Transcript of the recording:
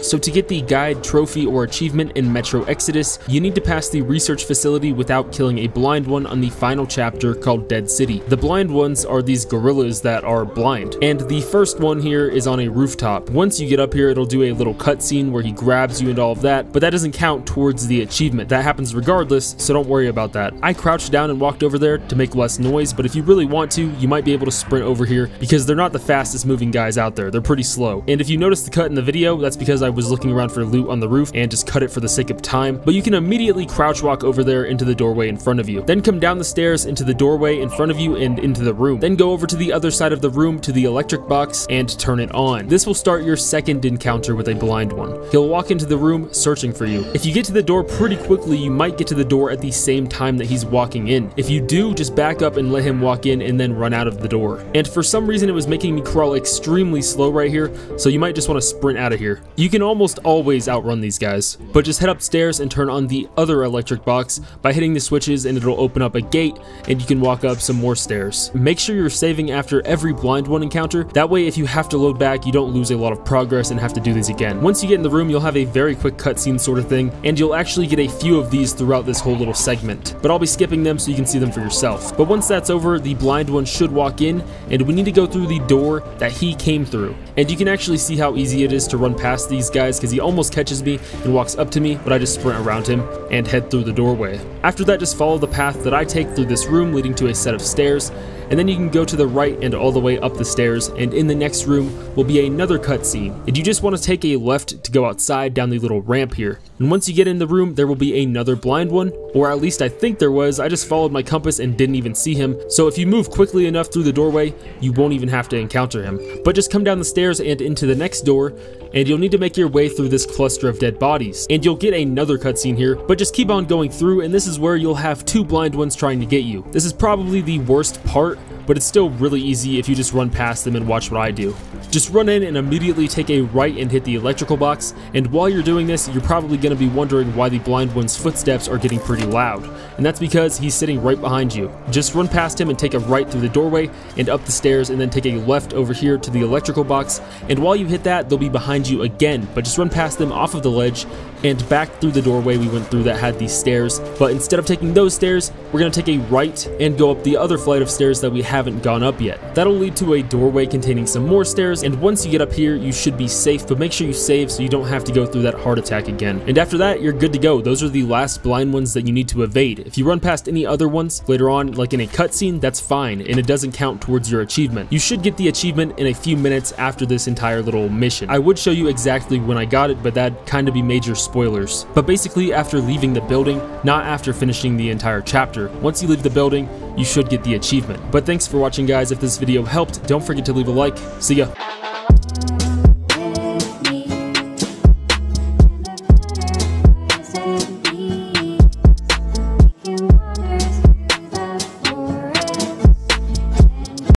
So to get the guide, trophy, or achievement in Metro Exodus, you need to pass the research facility without killing a blind one on the final chapter called Dead City. The blind ones are these gorillas that are blind, and the first one here is on a rooftop. Once you get up here, it'll do a little cutscene where he grabs you and all of that, but that doesn't count towards the achievement. That happens regardless, so don't worry about that. I crouched down and walked over there to make less noise, but if you really want to, you might be able to sprint over here because they're not the fastest moving guys out there. They're pretty slow. And if you notice the cut in the video, that's because I was looking around for loot on the roof and just cut it for the sake of time. But you can immediately crouch walk over there into the doorway in front of you. Then come down the stairs into the doorway in front of you and into the room. Then go over to the other side of the room to the electric box and turn it on. This will start your second encounter with a blind one. He'll walk into the room searching for you. If you get to the door pretty quickly, you might get to the door at the same time that he's walking in. If you do, just back up and let him walk in and then run out of the door. And for some reason, it was making me crawl extremely slow right here, so you might just want to sprint out of here. You can almost always outrun these guys, but just head upstairs and turn on the other electric box by hitting the switches, and it'll open up a gate and you can walk up some more stairs. Make sure you're saving after every blind one encounter. That way, if you have to load back, you don't lose a lot of progress and have to do these again. Once you get in the room, you'll have a very quick cutscene sort of thing, and you'll actually get a few of these throughout this whole little segment, but I'll be skipping them so you can see them for yourself. But once that's over, the blind one should walk in, and we need to go through the door that he came through. And you can actually see how easy it is to run past these guys because he almost catches me and walks up to me, but I just sprint around him and head through the doorway. After that, just follow the path that I take through this room leading to a set of stairs, and then you can go to the right and all the way up the stairs, and in the next room will be another cutscene, and you just want to take a left to go outside down the little ramp here. And once you get in the room, there will be another blind one, or at least I think there was. I just followed my compass and didn't even see him, so if you move quickly enough through the doorway, you won't even have to encounter him. But just come down the stairs and into the next door, and you'll need to make your way through this cluster of dead bodies, and you'll get another cutscene here, but just keep on going through, and this is where you'll have two blind ones trying to get you. This is probably the worst part, but it's still really easy if you just run past them and watch what I do. Just run in and immediately take a right and hit the electrical box, and while you're doing this, you're probably going to be wondering why the blind one's footsteps are getting pretty loud, and that's because he's sitting right behind you. Just run past him and take a right through the doorway and up the stairs, and then take a left over here to the electrical box, and while you hit that, they'll be behind you again, but just run past them off of the ledge and back through the doorway we went through that had these stairs. But instead of taking those stairs, we're going to take a right and go up the other flight of stairs that we haven't gone up yet. That'll lead to a doorway containing some more stairs, and once you get up here, you should be safe, but make sure you save so you don't have to go through that heart attack again. And after that, you're good to go. Those are the last blind ones that you need to evade. If you run past any other ones later on, like in a cutscene, that's fine, and it doesn't count towards your achievement. You should get the achievement in a few minutes after this entire little mission. I would show you exactly when I got it, but that'd kind of be major spoilers. But basically, after leaving the building, not after finishing the entire chapter, once you leave the building, you should get the achievement. But thanks for watching, guys. If this video helped, don't forget to leave a like. See ya.